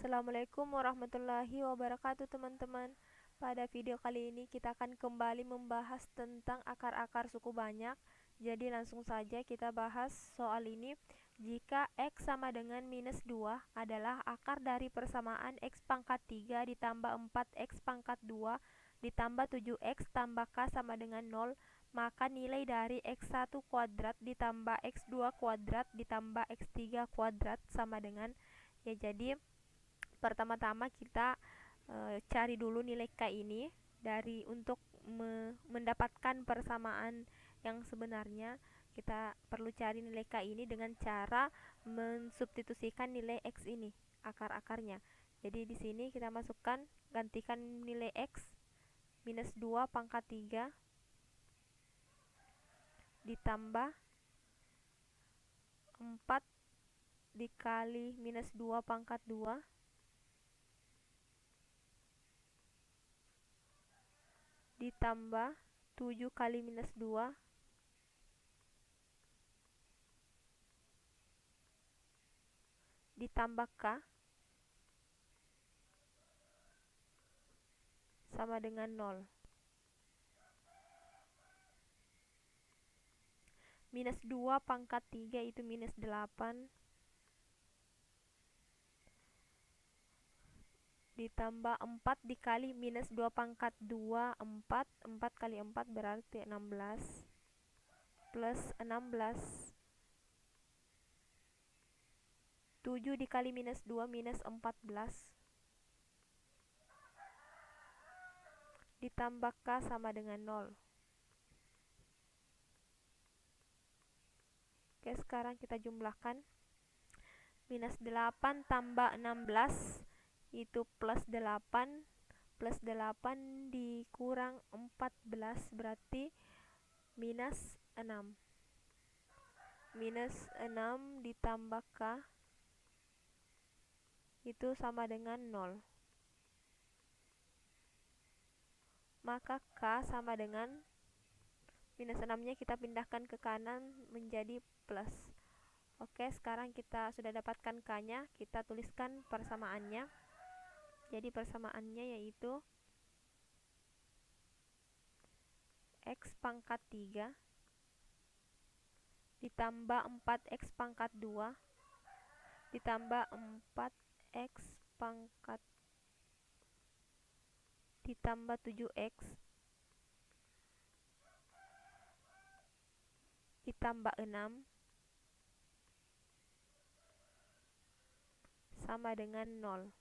Assalamualaikum warahmatullahi wabarakatuh teman-teman. Pada video kali ini kita akan kembali membahas tentang akar-akar suku banyak. Jadi langsung saja kita bahas soal ini. Jika X sama dengan minus 2 adalah akar dari persamaan X pangkat 3 ditambah 4X pangkat 2 ditambah 7X tambah K sama dengan 0, maka nilai dari X1 kuadrat ditambah X2 kuadrat ditambah X3 kuadrat sama dengan, ya, jadi pertama-tama kita cari dulu nilai K ini untuk mendapatkan persamaan yang sebenarnya. Kita perlu cari nilai K ini dengan cara mensubstitusikan nilai X ini, akar-akarnya. Jadi di sini kita masukkan, gantikan nilai X minus 2 pangkat 3 ditambah 4 dikali minus 2 pangkat 2 ditambah 7 kali minus 2 ditambah K sama dengan 0. Minus 2 pangkat 3 itu minus 8 ditambah 4 dikali minus 2 pangkat 2, 4 kali 4 berarti 16, plus 16, 7 dikali minus 2 minus 14 ditambah K sama dengan 0. Oke, sekarang kita jumlahkan. Minus 8 tambah 16 itu plus 8, plus 8 dikurang 14 berarti minus 6. Minus 6 ditambah K itu sama dengan 0. Maka K sama dengan minus 6-nya kita pindahkan ke kanan menjadi plus. Oke, sekarang kita sudah dapatkan K-nya, kita tuliskan persamaannya. Jadi persamaannya yaitu X pangkat 3 ditambah 4X pangkat 2 ditambah 4X pangkat ditambah 7X ditambah 6 sama dengan 0.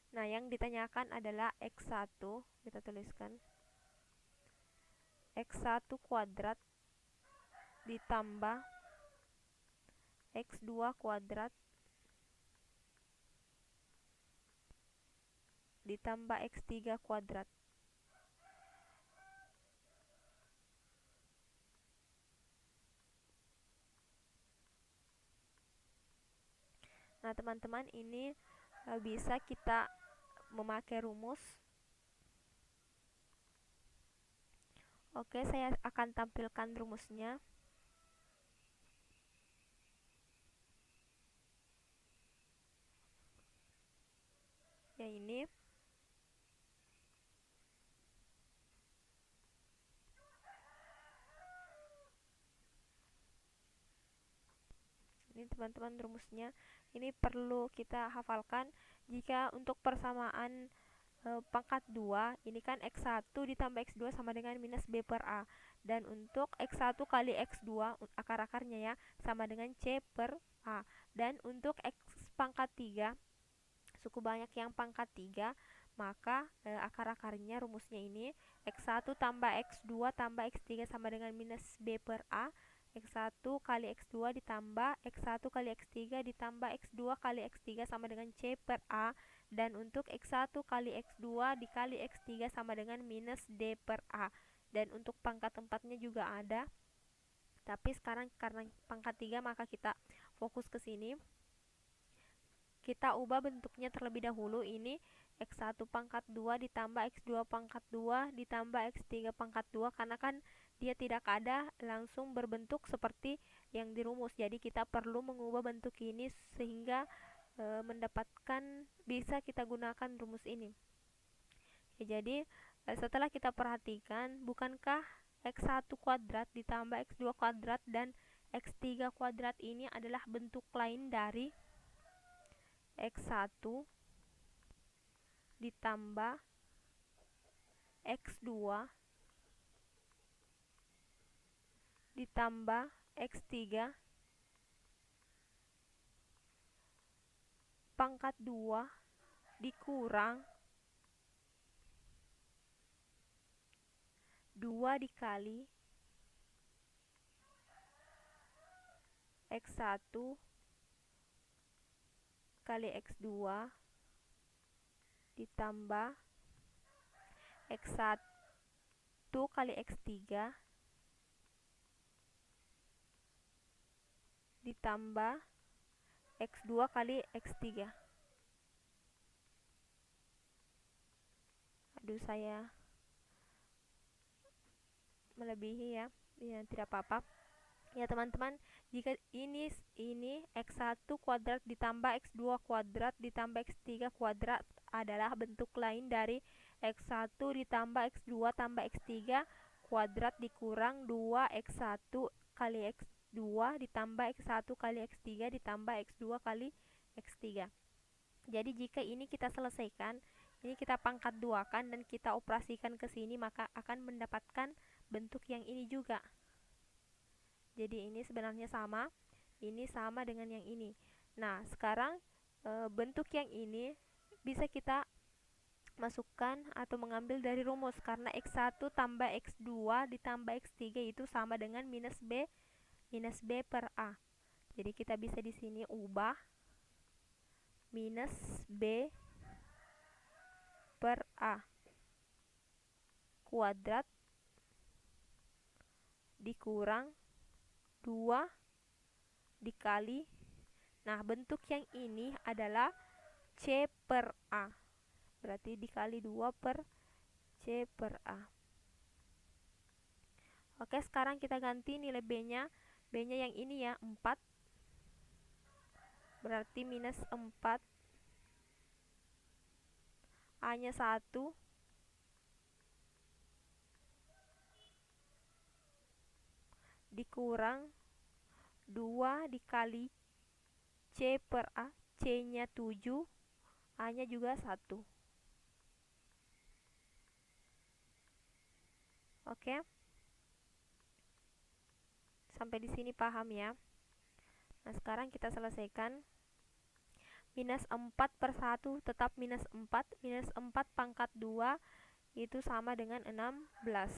Nah, yang ditanyakan adalah X1. Kita tuliskan X1 kuadrat ditambah X2 kuadrat ditambah X3 kuadrat. Nah, teman-teman, ini bisa kita memakai rumus. Oke, saya akan tampilkan rumusnya. Ya, ini. Ini teman-teman rumusnya. Ini perlu kita hafalkan. Jika untuk persamaan pangkat 2, ini kan X1 ditambah X2 sama dengan minus B per A. Dan untuk X1 kali X2, akar-akarnya ya, sama dengan C per A. Dan untuk X pangkat 3, suku banyak yang pangkat 3, maka akar-akarnya rumusnya ini X1 tambah X2 tambah X3 sama dengan minus B per A. X1 kali X2 ditambah X1 kali X3 ditambah X2 kali X3 sama dengan C per A. Dan untuk X1 kali X2 dikali X3 sama dengan minus D per A. Dan untuk pangkat 4-nya juga ada. Tapi sekarang karena pangkat 3 maka kita fokus ke sini. Kita ubah bentuknya terlebih dahulu. Ini X1 pangkat 2 ditambah X2 pangkat 2 ditambah X3 pangkat 2, karena kan dia tidak ada, langsung berbentuk seperti yang dirumus. Jadi kita perlu mengubah bentuk ini sehingga mendapatkan bisa kita gunakan rumus ini. Jadi setelah kita perhatikan, bukankah X1 kuadrat ditambah X2 kuadrat dan X3 kuadrat ini adalah bentuk lain dari X1 ditambah X2 ditambah X3 pangkat 2 dikurang 2 dikali X1 kali X2 ditambah X1 kali X3 ditambah X2 kali X3. Aduh, saya melebihi ya. Ya, tidak apa-apa. Ya teman-teman, jika ini X1 kuadrat ditambah X2 kuadrat ditambah X3 kuadrat adalah bentuk lain dari X1 ditambah X2 tambah X3 kuadrat dikurang 2X1 kali X2 ditambah X1 kali X3 ditambah X2 kali X3. Jadi jika ini kita selesaikan, ini kita pangkat 2 kan, dan kita operasikan ke sini, maka akan mendapatkan bentuk yang ini juga. Jadi ini sebenarnya sama, ini sama dengan yang ini. Nah, sekarang bentuk yang ini bisa kita masukkan atau mengambil dari rumus, karena X1 tambah X2 ditambah X3 itu sama dengan minus B per A. Jadi kita bisa di sini ubah minus B per A kuadrat dikurang 2 dikali, nah bentuk yang ini adalah C per A, berarti dikali 2 per C per A. Oke, sekarang kita ganti nilai B-nya. B-nya yang ini ya, 4, berarti minus 4, A-nya 1, dikurang 2 dikali C per A, C-nya 7, A-nya juga 1. Oke. Sampai di sini paham ya? Nah, sekarang kita selesaikan. Minus 4 per 1 tetap minus 4. Minus 4 pangkat 2 itu sama dengan 16.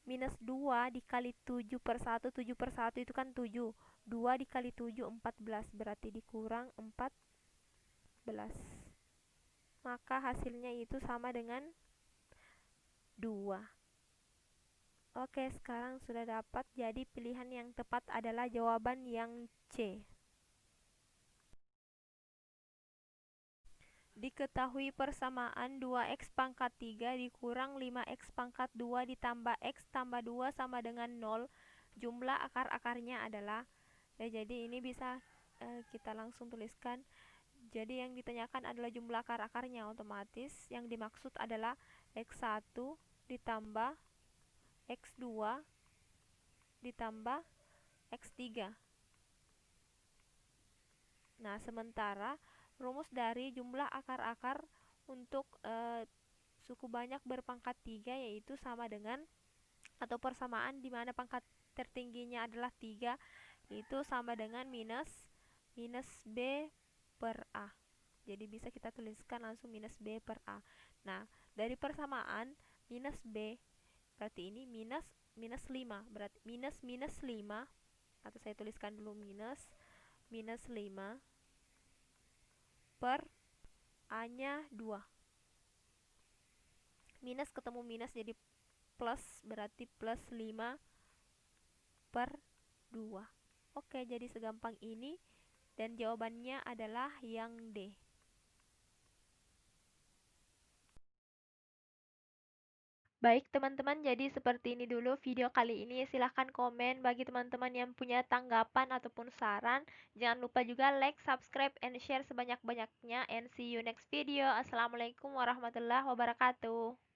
Minus 2 dikali 7 per 1, 7 per 1 itu kan 7. 2 dikali 7, 14. Berarti dikurang 14. Maka hasilnya itu sama dengan 2. Oke, sekarang sudah dapat. Jadi pilihan yang tepat adalah jawaban yang C. Diketahui persamaan 2x pangkat 3 dikurang 5x pangkat 2 ditambah x tambah 2 sama dengan 0. Jumlah akar-akarnya adalah, jadi ini bisa kita langsung tuliskan. Jadi yang ditanyakan adalah jumlah akar-akarnya, otomatis yang dimaksud adalah x1 ditambah x2 ditambah x3. Nah, sementara rumus dari jumlah akar-akar untuk suku banyak berpangkat 3 yaitu sama dengan, atau persamaan di mana pangkat tertingginya adalah 3, itu sama dengan minus B per A. Jadi bisa kita tuliskan langsung minus B per A. Nah, dari persamaan minus B, berarti ini minus 5, berarti minus 5, atau saya tuliskan dulu minus 5 per A-nya 2. Minus ketemu minus jadi plus, berarti plus 5 per 2. Oke, jadi segampang ini, dan jawabannya adalah yang D. Baik teman-teman, jadi seperti ini dulu video kali ini. Silahkan komen bagi teman-teman yang punya tanggapan ataupun saran. Jangan lupa juga like, subscribe, and share sebanyak-banyaknya. And see you next video. Assalamualaikum warahmatullahi wabarakatuh.